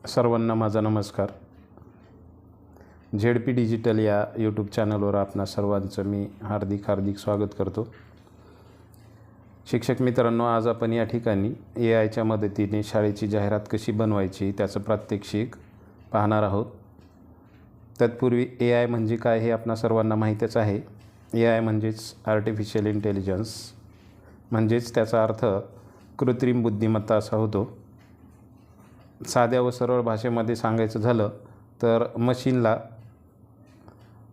सर्वांना माझा नमस्कार. झेड पी डिजिटल या यूट्यूब चॅनलवर आपणा सर्वांचं मी हार्दिक स्वागत करतो. शिक्षक मित्रांनो, आज आपण या ठिकाणी AIच्या मदतीने शाळेची जाहिरात कशी बनवायची त्याचं प्रात्यक्षिक पाहणार आहोत. तत्पूर्वी AI म्हणजे काय हे आपणा सर्वांना माहीतच आहे. AI म्हणजेच आर्टिफिशियल इंटेलिजन्स, म्हणजेच त्याचा अर्थ कृत्रिम बुद्धिमत्ता असा होतो. साध्या व सरळ भाषेमध्ये सांगायचं झालं तर मशीनला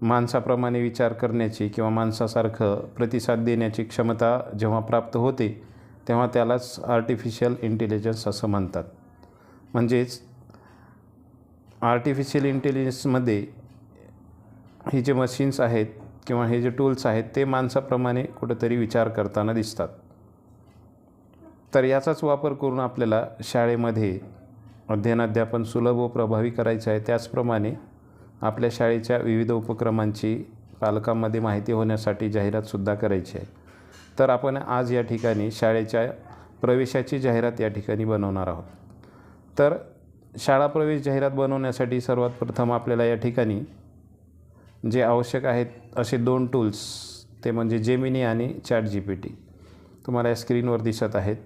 माणसाप्रमाणे विचार करण्याची किंवा माणसासारखं प्रतिसाद देण्याची क्षमता जेव्हा प्राप्त होते तेव्हा त्यालाच आर्टिफिशियल इंटेलिजन्स असं म्हणतात. म्हणजेच आर्टिफिशियल इंटेलिजन्समध्ये हे जे मशीन्स आहेत किंवा हे जे टूल्स आहेत ते माणसाप्रमाणे कुठंतरी विचार करताना दिसतात. तर याचाच वापर करून आपल्याला शाळेमध्ये अध्ययन सुलभ व प्रभावी करायचं आहे. त्याचप्रमाणे आपल्या शाळेच्या विविध उपक्रमांची पालकांमध्ये माहिती होण्यासाठी जाहिरातसुद्धा करायची आहे. तर आपण आज या ठिकाणी शाळेच्या प्रवेशाची जाहिरात या ठिकाणी बनवणार आहोत. तर शाळा प्रवेश जाहिरात बनवण्यासाठी सर्वात प्रथम आपल्याला या ठिकाणी जे आवश्यक आहेत असे 2 टूल्स, ते म्हणजे जेमिनी आणि ChatGPT तुम्हाला या स्क्रीनवर दिसत आहेत.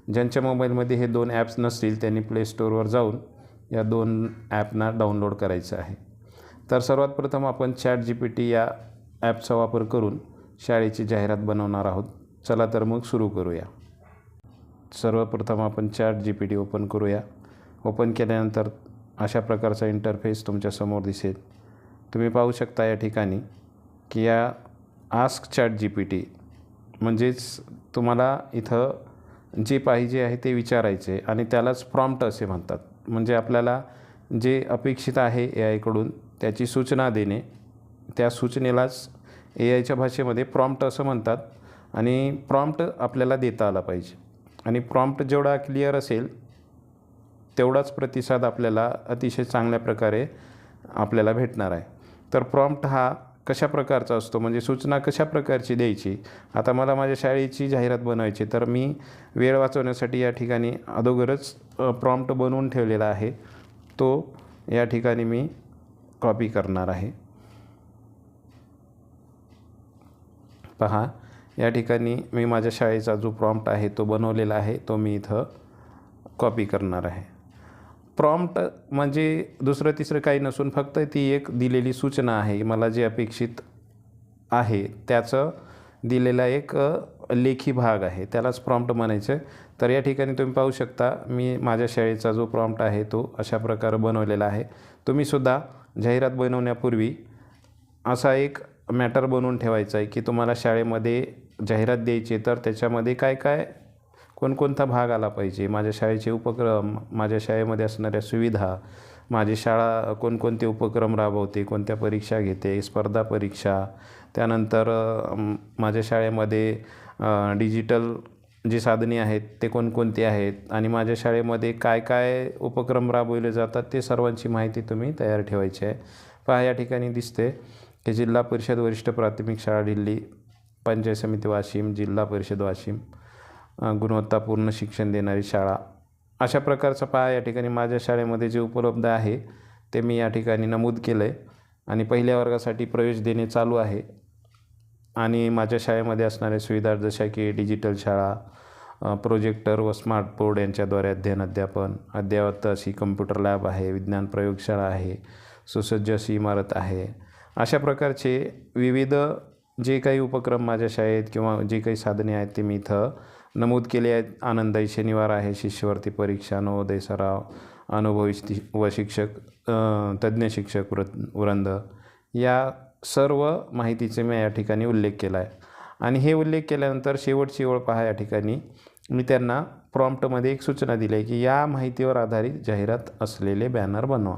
ज्यांच्या मोबाईलमध्ये हे 2 ॲप्स नसतील त्यांनी प्ले स्टोअरवर जाऊन या 2 ॲपना डाउनलोड करायचं आहे. तर सर्वात प्रथम आपण ChatGPT या ॲपचा वापर करून शाळेची जाहिरात बनवणार आहोत. चला तर मग सुरू करूया. सर्वप्रथम आपण ChatGPT ओपन करूया. ओपन केल्यानंतर अशा प्रकारचा इंटरफेस तुमच्यासमोर दिसेल. तुम्ही पाहू शकता या ठिकाणी की या आस्क ChatGPT म्हणजेच तुम्हाला इथं जे पाहिजे आहे ते विचारायचे आणि त्यालाच प्रॉम्प्ट असे म्हणतात. म्हणजे आपल्याला जे अपेक्षित आहे AIकडून त्याची सूचना देणे, त्या सूचनेलाच AIच्या भाषेमध्ये प्रॉम्प्ट असं म्हणतात. आणि प्रॉम्प्ट आपल्याला देता आला पाहिजे आणि प्रॉम्प्ट जेवढा क्लिअर असेल तेवढाच प्रतिसाद आपल्याला अतिशय चांगल्या प्रकारे आपल्याला भेटणार आहे. तर प्रॉम्प्ट हा कशा प्रकारचा असतो, म्हणजे सूचना कशा प्रकारची द्यायची. आता मला माझ्या शाळेची जाहिरात बनवायची, तर मी वेळ वाचवण्यासाठी या ठिकाणी अगोदरच प्रॉम्प्ट बनवून ठेवलेला आहे. तो या ठिकाणी मी कॉपी करणार आहे. पहा, या ठिकाणी मी माझ्या शाळेचा जो प्रॉम्प्ट आहे तो बनवलेला आहे, तो मी इथं कॉपी करणार आहे. प्रॉम्प्ट म्हणजे दुसरं तिसरं काही नसून फक्त ती एक दिलेली सूचना आहे. मला जे अपेक्षित आहे त्याचं दिलेला एक लेखी भाग आहे, त्यालाच प्रॉम्प्ट म्हणायचं. तर या ठिकाणी तुम्ही पाहू शकता मी माझ्या शाळेचा जो प्रॉम्प्ट आहे तो अशा प्रकारे बनवलेला आहे. तुम्हीसुद्धा जाहिरात बनवण्यापूर्वी असा एक मॅटर बनवून ठेवायचा आहे की तुम्हाला शाळेमध्ये जाहिरात द्यायची, तर त्याच्यामध्ये काय कोणकोणता भाग आला पाहिजे. माझ्या शाळेचे उपक्रम, माझ्या शाळेमध्ये असणाऱ्या सुविधा, माझी शाळा कोणकोणते उपक्रम राबवते, कोणत्या परीक्षा घेते, स्पर्धा परीक्षा, त्यानंतर माझ्या शाळेमध्ये डिजिटल जी साधने आहेत ते कोणकोणती आहेत आणि माझ्या शाळेमध्ये काय उपक्रम राबवले जातात ते सर्वांची माहिती तुम्ही तयार ठेवायची आहे. पहा, या ठिकाणी दिसते की जिल्हा परिषद वरिष्ठ प्राथमिक शाळा दिल्ली, पंचायत समिती वाशिम, जिल्हा परिषद वाशिम, गुणवत्तापूर्ण शिक्षण देणारी शाळा, अशा प्रकारचं पहा या ठिकाणी माझ्या शाळेमध्ये जे उपलब्ध आहे ते मी या ठिकाणी नमूद केलं आहे. आणि पहिल्या वर्गासाठी प्रवेश देणे चालू आहे. आणि माझ्या शाळेमध्ये असणाऱ्या सुविधा जशा की डिजिटल शाळा, प्रोजेक्टर व स्मार्ट बोर्ड यांच्याद्वारे अध्यापन, अद्ययावत अशी कम्प्युटर लॅब आहे, विज्ञान प्रयोगशाळा आहे, सुसज्ज अशी इमारत आहे. अशा प्रकारचे विविध जे काही उपक्रम माझ्या शाळेत किंवा जे काही साधने आहेत ते मी इथं नमूद केले आहेत. आनंदायी शनिवार आहे, शिष्यवृत्ती परीक्षा, नवोदय सराव, अनुभवी व तज्ज्ञ शिक्षक वृंद, या सर्व माहितीचे मी या ठिकाणी उल्लेख केला आहे. आणि हे उल्लेख केल्यानंतर शेवटची ओळ पहा, या ठिकाणी मी त्यांना प्रॉम्प्टमध्ये एक सूचना दिली आहे की या माहितीवर आधारित जाहिरात असलेले बॅनर बनवा.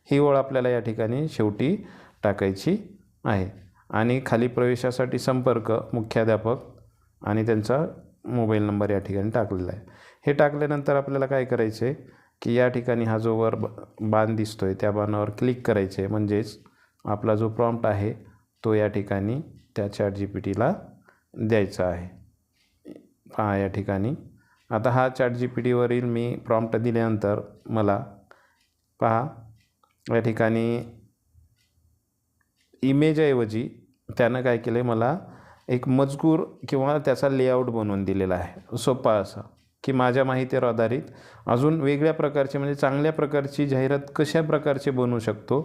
ही ओळ आपल्याला या ठिकाणी शेवटी टाकायची आहे. आणि खाली प्रवेशासाठी संपर्क, मुख्याध्यापक आणि त्यांचा मोबाईल नंबर या ठिकाणी टाकलेला आहे. हे टाकल्यानंतर आपल्याला काय करायचं आहे की या ठिकाणी हा जो वर बाण दिसतो आहे त्या बाणावर क्लिक करायचे, म्हणजेच आपला जो प्रॉम्प्ट आहे तो या ठिकाणी त्या ChatGPTला द्यायचा आहे. पहा या ठिकाणी आता हा ChatGPTवरील मी प्रॉम्प्ट दिल्यानंतर मला पहा या ठिकाणी इमेजऐवजी त्यानं काय केलं आहे, मला एक मजकूर किंवा त्याचा लेआउट बनवून दिलेला आहे सोपा असा, की माझ्या माहितीवर आधारित अजून वेगळ्या प्रकारचे म्हणजे चांगल्या प्रकारची जाहिरात कशा प्रकारचे बनवू शकतो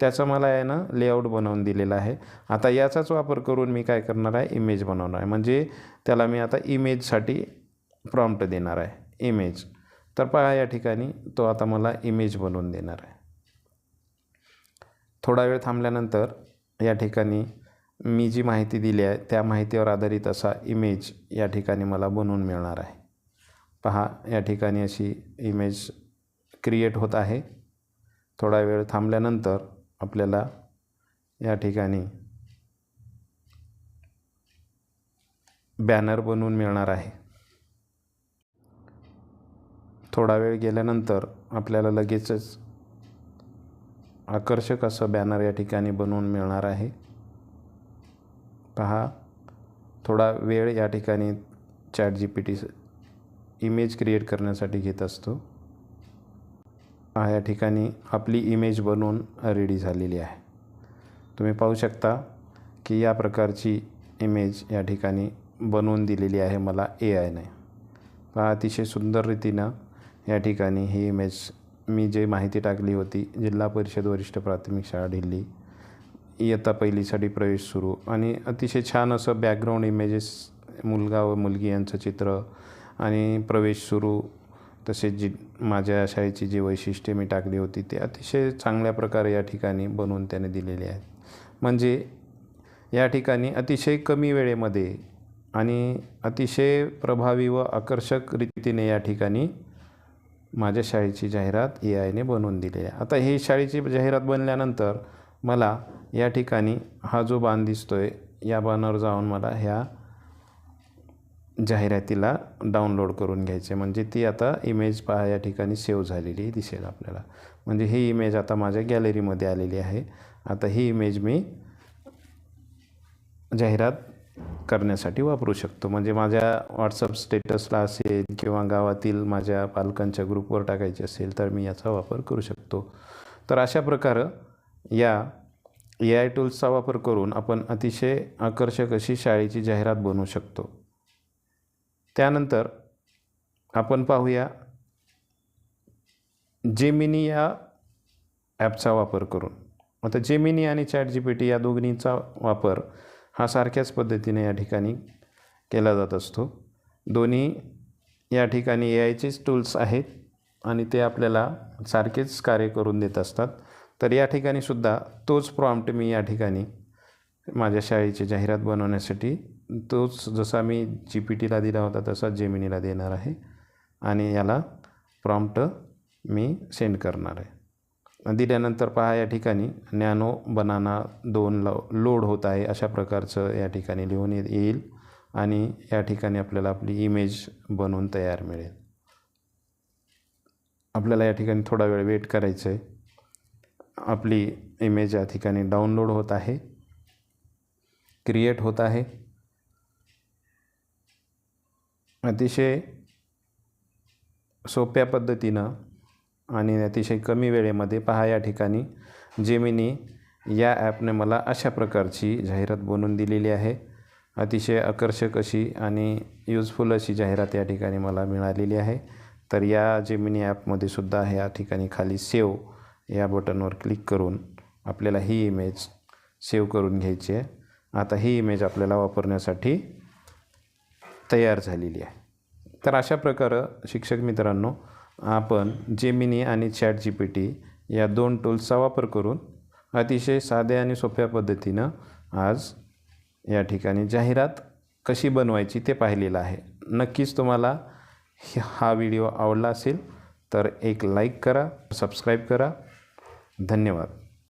त्याचा मला आहे ना लेआउट बनवून दिलेला आहे. आता याचाच वापर करून मी काय करणार आहे, इमेज बनवणार आहे. म्हणजे त्याला मी आता इमेजसाठी प्रॉम्प्ट देणार आहे, इमेज. तर पहा या ठिकाणी तो आता मला इमेज बनवून देणार आहे. थोडा वेळ थांबल्यानंतर या ठिकाणी मी जी माहिती दिली आहे त्या माहितीवर आधारित असा इमेज या ठिकाणी मला बनवून मिळणार आहे. पहा या ठिकाणी अशी इमेज क्रिएट होत आहे. थोडा वेळ थांबल्यानंतर आपल्याला या ठिकाणी बॅनर बनवून मिळणार आहे. थोडा वेळ गेल्यानंतर आपल्याला लगेचच आकर्षक असं बॅनर या ठिकाणी बनवून मिळणार आहे. पहा थोडा वेळ या ठिकाणी ChatGPT इमेज क्रिएट करण्यासाठी घेत असतो. या ठिकाणी आपली इमेज बनवून रेडी झालेली आहे. तुम्ही पाहू शकता की या प्रकारची इमेज या ठिकाणी बनवून दिलेली आहे मला AIने. पहा अतिशय सुंदर रीतीनं या ठिकाणी ही इमेज मी जे माहिती टाकली होती, जिल्हा परिषद वरिष्ठ प्राथमिक शाळा दिल्ली, इयत्ता पहिलीसाठी प्रवेश सुरू, आणि अतिशय छान असं बॅकग्राऊंड इमेजेस, मुलगा व मुलगी यांचं चित्र आणि प्रवेश सुरू, तसेच जी माझ्या शाळेची जी वैशिष्ट्ये मी टाकली होती ते अतिशय चांगल्या प्रकारे या ठिकाणी बनवून त्याने दिलेले आहेत. म्हणजे या ठिकाणी अतिशय कमी वेळेमध्ये आणि अतिशय प्रभावी व आकर्षक रीतीने या ठिकाणी माझ्या शाळेची जाहिरात AIने बनवून दिली आहे. आता ही शाळेची जाहिरात बनल्यानंतर मला या ठिकाणी हा जो बाण दिसतोय या बाणावर जाऊन मला ह्या जाहिरातीला डाउनलोड करून घ्यायचे. म्हणजे ती आता इमेज पहा या ठिकाणी सेव्ह झालेली दिसेल आपल्याला. म्हणजे ही इमेज आता माझ्या गॅलरीमध्ये आलेली आहे. आता ही इमेज मी जाहिरात करण्यासाठी वापरू शकतो. म्हणजे माझ्या WhatsApp स्टेटसला असेल किंवा गावातील माझ्या पालकांच्या ग्रुपवर टाकायचे असेल तर मी याचा वापर करू शकतो. तर अशा प्रकारे या AI टूल्सचा वापर करून आपण अतिशय आकर्षक अशी शाळेची जाहिरात बनवू शकतो. त्यानंतर आपण पाहूया जेमिनी या ॲपचा वापर करून. आता जेमिनी आणि ChatGPT या दोन्हीचा वापर हा सारख्याच पद्धतीने या ठिकाणी केला जात असतो. दोन्ही या ठिकाणी AIचेच टूल्स आहेत आणि ते आपल्याला सारखेच कार्य करून देत असतात. तर या ठिकाणी सुद्धा तोच प्रॉम्प्ट मी या ठिकाणी माझ्या शाळेची जाहिरात बनवण्यासाठी तोच जसा मी GPTला दिला होता तसा जेमिनीला देणार आहे आणि याला प्रॉम्प्ट मी सेंड करणार आहे. दिल्यानंतर पहा या ठिकाणी नॅनो बनाना 2 लोड होत आहे अशा प्रकारचं या ठिकाणी लिहून येईल आणि या ठिकाणी आपल्याला आपली इमेज बनवून तयार मिळेल. आपल्याला या ठिकाणी थोडा वेळ वेट करायचं आहे. आपली इमेज या ठिकाणी डाउनलोड होत आहे, क्रिएट होत आहे. अतिशय सोप्या पद्धतीनं आणि अतिशय कमी वेळेमध्ये पहा या ठिकाणी जेमिनी या ॲपने मला अशा प्रकारची जाहिरात बनवून दिलेली आहे. अतिशय आकर्षक अशी आणि यूजफुल अशी जाहिरात या ठिकाणी मला मिळालेली आहे. तर या जेमिनी ॲपमध्ये सुद्धा या ठिकाणी खाली सेव्ह या बटनवर क्लिक करून आपल्याला ही इमेज सेव्ह करून घ्यायची आहे. आता ही इमेज आपल्याला वापरण्यासाठी तयार झालेली आहे. तर अशा प्रकारे शिक्षक मित्रांनो आपण जेमिनी आणि ChatGPT या 2 टूल्सचा वापर करून अतिशय साध्या आणि सोप्या पद्धतीनं आज या ठिकाणी जाहिरात कशी बनवायची ते पाहिलेलं आहे. नक्कीच तुम्हाला हा व्हिडिओ आवडला असेल तर एक लाईक करा, सबस्क्राईब करा. धन्यवाद.